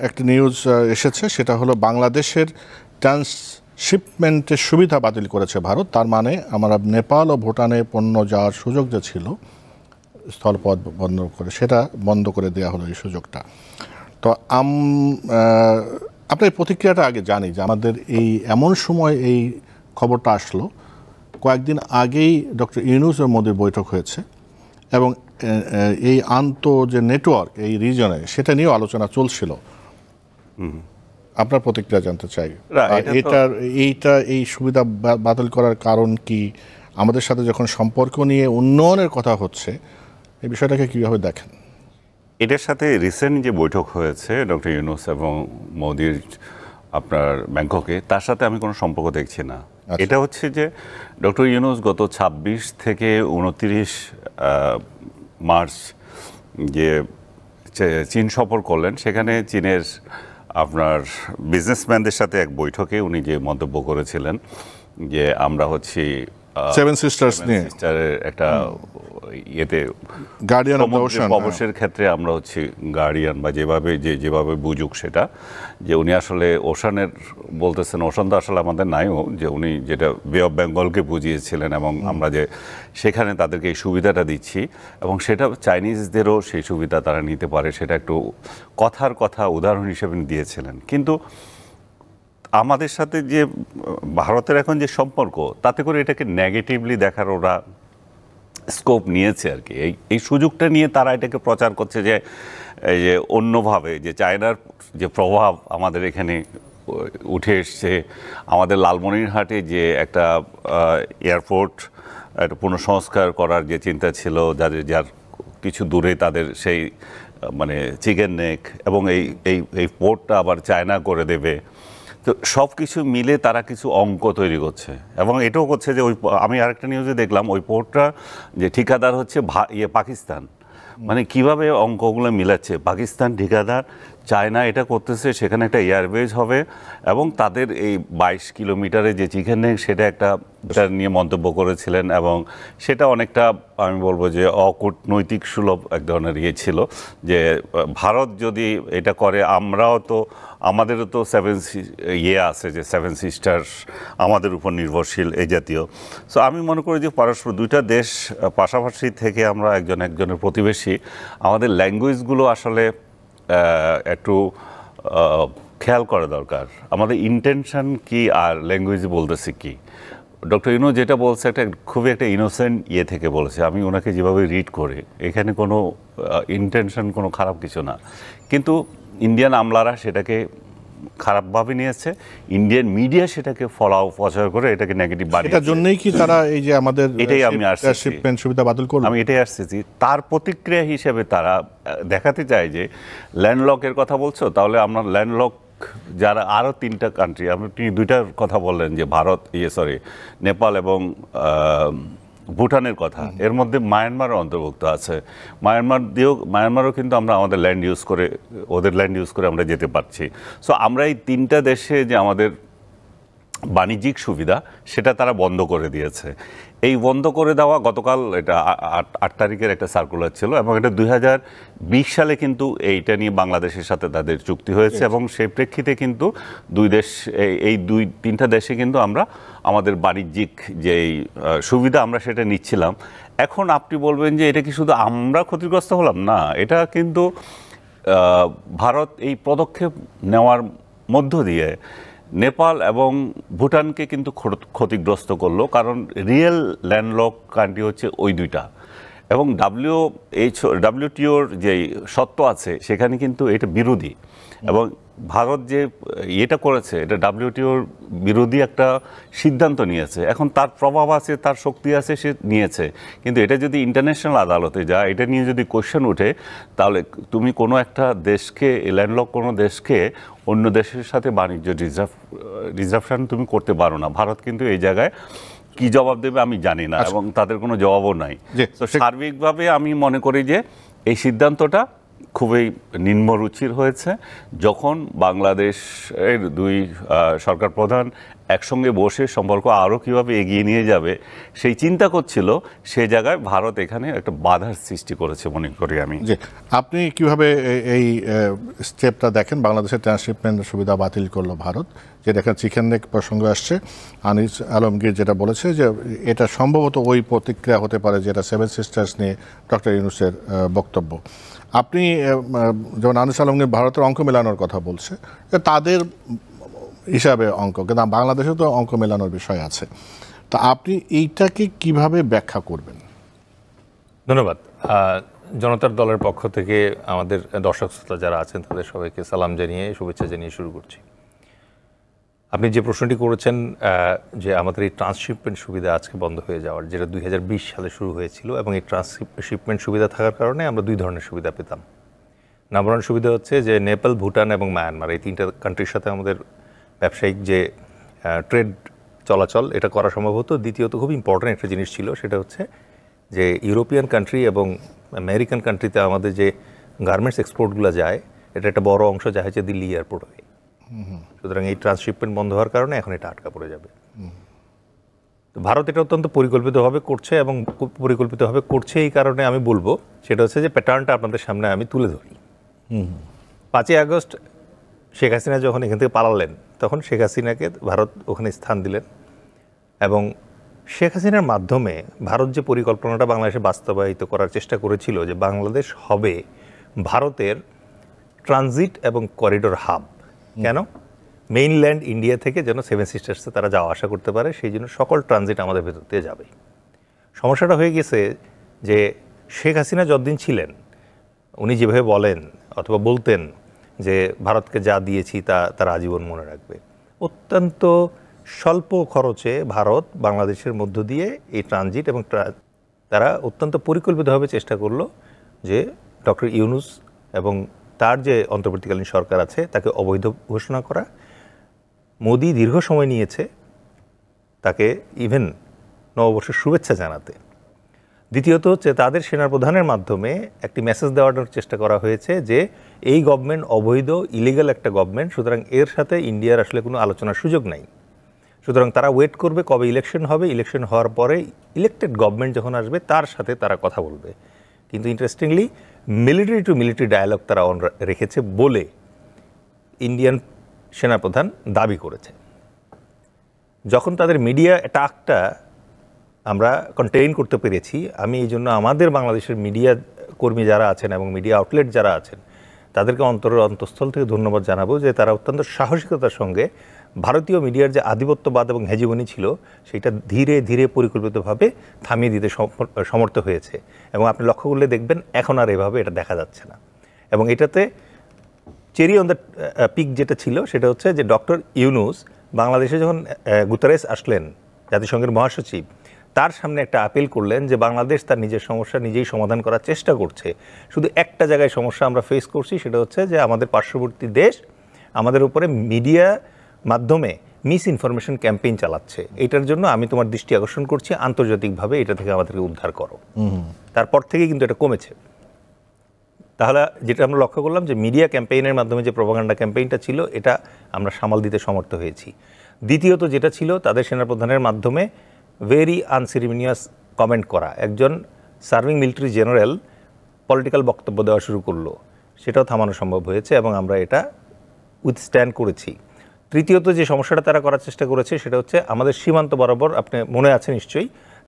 একটা নিউজ এসেছে, সেটা হলো বাংলাদেশের ট্রান্সশিপমেন্টের সুবিধা বাতিল করেছে ভারত। তার মানে আমরা নেপাল ও ভুটানে পণ্য যাওয়ার সুযোগ যে ছিল স্থলপথ বন্ধ করে, সেটা বন্ধ করে দেওয়া হলো এই সুযোগটা। তো আপনার প্রতিক্রিয়াটা আগে জানি যে আমাদের এই এমন সময় এই খবরটা আসলো, কয়েকদিন আগেই ডক্টর ইউনূস ও মোদির বৈঠক হয়েছে এবং এই যে নেটওয়ার্ক এই রিজনে সেটা নিয়েও আলোচনা চলছিল। আপনার প্রতিক্রিয়া জানতে চাই। এই সুবিধা বাতিল করার কারণ কি? আমাদের সাথে যখন সম্পর্ক নিয়ে উন্নয়নের কথা হচ্ছে, এই বিষয়টাকে কীভাবে দেখেন? এটার সাথে রিসেন্ট যে বৈঠক হয়েছে ডক্টর ইউনূস এবং মোদির আপনার ব্যাংককে, তার সাথে আমি কোনো সম্পর্ক দেখছি না। এটা হচ্ছে যে ডক্টর ইউনূস গত ২৬ থেকে ২৯ মার্চ যে চীন সফর করলেন, সেখানে চীনের আপনার বিজনেসম্যানদের সাথে এক বৈঠকে উনি যে মন্তব্য করেছিলেন যে আমরা হচ্ছি সেভেন সিস্টার্স নিয়ে একটা ইয়েতে গার্ডিয়ান অফ দ্য ওশান, প্রবেশের ক্ষেত্রে আমরা হচ্ছি গার্ডিয়ান, বা যেভাবে বুঝুক সেটা, যে উনি আসলে ওশানের বলতেছেন। ওশান তো আসলে আমাদের নাইও, যে উনি যেটা বে অফ বেঙ্গলকে বুঝিয়েছিলেন এবং আমরা যে সেখানে তাদেরকে এই সুবিধাটা দিচ্ছি এবং সেটা চাইনিজদেরও সেই সুবিধা তারা নিতে পারে, সেটা একটু কথা উদাহরণ হিসেবে দিয়েছিলেন। কিন্তু আমাদের সাথে যে ভারতের এখন যে সম্পর্ক, তাতে করে এটাকে নেগেটিভলি দেখার ওরা স্কোপ নিয়েছে আর কি। এই সুযোগটা নিয়ে তারা এটাকে প্রচার করছে যে এই যে অন্যভাবে যে চায়নার যে প্রভাব আমাদের এখানে উঠে এসছে, আমাদের লালমনিরহাটে যে একটা এয়ারপোর্ট একটা পুনঃসংস্কার করার যে চিন্তা ছিল, যার কিছু দূরে তাদের সেই মানে চিকেন নেক, এবং এই পোর্টটা আবার চায়না করে দেবে। তো সব কিছু মিলে তারা কিছু অঙ্ক তৈরি করছে এবং এটাও করছে যে আমি আরেকটা নিউজে দেখলাম ওই পোর্টটা যে ঠিকাদার হচ্ছে পাকিস্তান। মানে কিভাবে অঙ্কগুলো মিলাচ্ছে, পাকিস্তান ঠিকাদার, চায়না এটা করতেছে, সেখানে একটা এয়ারবেজ হবে এবং তাদের এই ২২ কিলোমিটারে যে চিকেন নেক সেটা একটা নিয়ে মন্তব্য করেছিলেন এবং সেটা অনেকটা আমি বলবো যে অকূটনৈতিক সুলভ এক ধরনের ইয়ে ছিল যে ভারত যদি এটা করে আমাদেরও তো আছে যে সেভেন সিস্টার্স আমাদের উপর নির্ভরশীল এই জাতীয়। সো আমি মনে করি যে পরস্পর দুইটা দেশ পাশাপাশি থেকে আমরা একজনের প্রতিবেশী, আমাদের ল্যাঙ্গুয়েজগুলো আসলে একটু খেয়াল করা দরকার, আমাদের ইন্টেনশন কি আর ল্যাঙ্গুয়েজে বলতেছি কি। ডক্টর ইউনূস যেটা বলছে একটা খুবই একটা ইনোসেন্ট থেকে বলেছে, আমি ওনাকে যেভাবে রিড করে এখানে কোনো ইন্টেনশন কোনো খারাপ কিছু না, কিন্তু ইন্ডিয়ান আমলারা সেটাকে খারাপভাবে নিয়েছে, ইন্ডিয়ান মিডিয়া সেটাকে প্রচার করে এটাকে নেগেটিভ বানিয়েছে। এটার জন্যই কি তারা এই যে আমাদের এটাই আমি শিপমেন্ট সুবিধা বাতিল করলো, আমি এটাই আসতেছি তার প্রতিক্রিয়া হিসেবে তারা দেখাতে চায় যে ল্যান্ডলকের কথা বলছো, তাহলে আমরা ল্যান্ডলক যারা আরও 3টা কান্ট্রি, আপনি 2টার কথা বললেন যে ভারত নেপাল এবং ভুটানের কথা, এর মধ্যে মায়ানমারও অন্তর্ভুক্ত আছে। মায়ানমারও কিন্তু আমরা আমাদের ল্যান্ড ইউজ করে, ওদের ল্যান্ড ইউজ করে আমরা যেতে পারছি। সো আমরা এই 3টা দেশে যে আমাদের বাণিজ্যিক সুবিধা সেটা তারা বন্ধ করে দিয়েছে। এই বন্ধ করে দেওয়া গতকাল এটা 8 তারিখের একটা সার্কুলার ছিল এবং এটা 2020 সালে কিন্তু এইটা নিয়ে বাংলাদেশের সাথে তাদের চুক্তি হয়েছে এবং সেই প্রেক্ষিতে কিন্তু এই 2-3টা দেশে কিন্তু আমরা আমাদের বাণিজ্যিক যেই সুবিধা আমরা সেটা নিচ্ছিলাম। এখন আপনি বলবেন যে এটা কি শুধু আমরা ক্ষতিগ্রস্ত হলাম? না, এটা কিন্তু ভারত এই পদক্ষেপ নেওয়ার মধ্য দিয়ে নেপাল এবং ভুটানকে কিন্তু ক্ষতিগ্রস্ত করলো, কারণ রিয়েল ল্যান্ডলক কান্ট্রি হচ্ছে ওই 2টা এবং WTOর যে সত্ত্ব আছে সেখানে কিন্তু এটা বিরোধী এবং ভারত যে এটা করেছে এটা WTOর বিরোধী একটা সিদ্ধান্ত নিয়েছে। এখন তার প্রভাব আছে, তার শক্তি আছে, সে নিয়েছে, কিন্তু এটা যদি ইন্টারন্যাশনাল আদালতে যায়, এটা নিয়ে যদি কোশ্চেন ওঠে, তাহলে তুমি কোনো একটা দেশকে, ল্যান্ডলক কোনো দেশকে অন্য দেশের সাথে বাণিজ্য ডিসরাপশন তুমি করতে পারো না। ভারত কিন্তু এই জায়গায় কি জবাব দেবে আমি জানি না এবং তাদের কোনো জবাবও নাই। তো সার্বিকভাবে আমি মনে করি যে এই সিদ্ধান্তটা খুবই নিম্নরুচির হয়েছে, যখন বাংলাদেশের 2 সরকার প্রধান একসঙ্গে বসে সম্পর্ক আরও কীভাবে এগিয়ে নিয়ে যাবে সেই চিন্তা করছিল, সেই জায়গায় ভারত এখানে একটা বাধার সৃষ্টি করেছে মনে করি আমি। যে আপনি কিভাবে এই স্টেপটা দেখেন? বাংলাদেশের ট্রান্সশিপমেন্ট সুবিধা বাতিল করলো ভারত, যেটা এখানে চিকেন নেক প্রসঙ্গ আসছে। আনিস আলমগীর যেটা বলেছে যে এটা সম্ভবত ওই প্রতিক্রিয়া হতে পারে যেটা সেভেন সিস্টার্স নিয়ে ডক্টর ইউনূসের বক্তব্য। আপনি যেমন আনিস আলমগীর ভারতের অঙ্ক মেলানোর কথা বলছে, তাদের হিসাবে অঙ্ক, কিন্তু বাংলাদেশে তো অঙ্ক মেলানোর বিষয় আছে। তা আপনি এইটাকে কিভাবে ব্যাখ্যা করবেন? ধন্যবাদ। জনতার দলের পক্ষ থেকে আমাদের দর্শক শ্রোতা যারা আছেন তাদের সবাইকে সালাম জানিয়ে, শুভেচ্ছা জানিয়ে শুরু করছি। আপনি যে প্রশ্নটি করেছেন যে আমাদের এই ট্রান্সশিপমেন্ট সুবিধা আজকে বন্ধ হয়ে যাওয়ার, যেটা 2020 সালে শুরু হয়েছিল, এবং এই ট্রান্সশিপমেন্ট সুবিধা থাকার কারণে আমরা দুই ধরনের সুবিধা পেতাম। নাম্বার ওয়ান সুবিধা হচ্ছে যে নেপাল, ভুটান এবং মায়ানমার এই তিনটা কান্ট্রির সাথে আমাদের ব্যবসায়িক যে ট্রেড চলাচল এটা করা সম্ভব হতো। দ্বিতীয়ত খুব ইম্পর্ট্যান্ট একটা জিনিস ছিল, সেটা হচ্ছে যে ইউরোপিয়ান কান্ট্রি এবং আমেরিকান কান্ট্রিতে আমাদের যে গার্মেন্টস এক্সপোর্টগুলো যায়, এটা একটা বড় অংশ যায় হচ্ছে দিল্লি এয়ারপোর্ট হয়ে। সুতরাং এই ট্রান্সশিপমেন্ট বন্ধ হওয়ার কারণে এখন এটা আটকা পড়ে যাবে। তো ভারত এটা অত্যন্ত পরিকল্পিতভাবে করছে, এবং পরিকল্পিতভাবে করছে এই কারণে আমি বলবো সেটা হচ্ছে যে প্যাটার্নটা আপনাদের সামনে আমি তুলে ধরি। 5ই আগস্ট শেখ হাসিনা যখন এখান থেকে পালালেন, তখন শেখ হাসিনাকে ভারত ওখানে স্থান দিলেন, এবং শেখ হাসিনার মাধ্যমে ভারত যে পরিকল্পনাটা বাংলাদেশে বাস্তবায়িত করার চেষ্টা করেছিল যে বাংলাদেশ হবে ভারতের ট্রানজিট এবং করিডোর হাব। কেন? মেইনল্যান্ড ইন্ডিয়া থেকে যেন সেভেন সিস্টার্সে তারা যাওয়া আসা করতে পারে, সেই জন্য সকল ট্রানজিট আমাদের ভেতর দিয়ে যাবে। সমস্যাটা হয়ে গেছে যে শেখ হাসিনা যতদিন ছিলেন, উনি যেভাবে বলেন অথবা বলতেন যে ভারতকে যা দিয়েছি তা তারা আজীবন মনে রাখবে, অত্যন্ত স্বল্প খরচে ভারত বাংলাদেশের মধ্য দিয়ে এই ট্রানজিট এবং তারা অত্যন্ত পরিকল্পিতভাবে চেষ্টা করলো যে ডক্টর ইউনূস এবং তার যে অন্তর্বর্তীকালীন সরকার আছে তাকে অবৈধ ঘোষণা করা। মোদি দীর্ঘ সময় নিয়েছে তাকে ইভেন নববর্ষের শুভেচ্ছা জানাতে। দ্বিতীয়ত হচ্ছে তাদের সেনাপ্রধানের মাধ্যমে একটি মেসেজ দেওয়ার চেষ্টা করা হয়েছে যে এই গভর্নমেন্ট অবৈধ, ইলিগাল একটা গভর্নমেন্ট, সুতরাং এর সাথে ইন্ডিয়ার আসলে কোনো আলোচনার সুযোগ নাই। সুতরাং তারা ওয়েট করবে কবে ইলেকশন হবে, ইলেকশন হওয়ার পরে ইলেক্টেড গভর্নমেন্ট যখন আসবে তার সাথে তারা কথা বলবে। কিন্তু interestingly military to military dialogue তারা অন রেখেছে বলে ইন্ডিয়ান সেনাপ্রধান দাবি করেছে। যখন তাদের মিডিয়া অ্যাটাকটা আমরা কন্টেইন করতে পেরেছি, আমি এই জন্য আমাদের বাংলাদেশের মিডিয়া কর্মী যারা আছেন এবং মিডিয়া আউটলেট যারা আছেন তাদেরকে অন্তরের অন্তঃস্থল থেকে ধন্যবাদ জানাবো যে তারা অত্যন্ত সাহসিকতার সঙ্গে ভারতীয় মিডিয়ার যে আধিপত্যবাদ এবং হেজিমনি ছিল সেটা ধীরে ধীরে পরিকল্পিতভাবে থামিয়ে দিতে সমর্থ হয়েছে। এবং আপনি লক্ষ্য করলে দেখবেন এখন আর এভাবে এটা দেখা যাচ্ছে না। এবং এটাতে চেরি অন দ্য পিক যেটা ছিল সেটা হচ্ছে যে ডক্টর ইউনূস বাংলাদেশে যখন গুতারেস আসলেন, জাতিসংঘের মহাসচিব, তার সামনে একটা আপিল করলেন যে বাংলাদেশ তার নিজের সমস্যা নিজেই সমাধান করার চেষ্টা করছে। শুধু একটা জায়গায় সমস্যা আমরা ফেস করছি, সেটা হচ্ছে যে আমাদের পার্শ্ববর্তী দেশ আমাদের উপরে মিডিয়া মাধ্যমে মিস ইনফরমেশন ক্যাম্পেইন চালাচ্ছে। এটার জন্য আমি তোমার দৃষ্টি আকর্ষণ করছি, আন্তর্জাতিকভাবে এটা থেকে আমাদেরকে উদ্ধার করো। তারপর থেকে কিন্তু এটা কমেছে। তাহলে যেটা আমরা লক্ষ্য করলাম যে মিডিয়া ক্যাম্পেইনের মাধ্যমে যে প্রপাগান্ডা ক্যাম্পেইনটা ছিল এটা আমরা সামাল দিতে সমর্থ হয়েছি। দ্বিতীয়ত যেটা ছিল তাদের সেনাপ্রধানের মাধ্যমে ভেরি আনসেরিমনিয়াস কমেন্ট করা, একজন সার্ভিং মিলিটারি জেনারেল পলিটিক্যাল বক্তব্য দেওয়া শুরু করলো, সেটাও থামানো সম্ভব হয়েছে এবং আমরা এটা উইথস্ট্যান্ড করেছি। তৃতীয়ত যে সমস্যাটা তারা করার চেষ্টা করেছে সেটা হচ্ছে আমাদের সীমান্ত বরাবর, আপনি মনে আছে নিশ্চয়ই,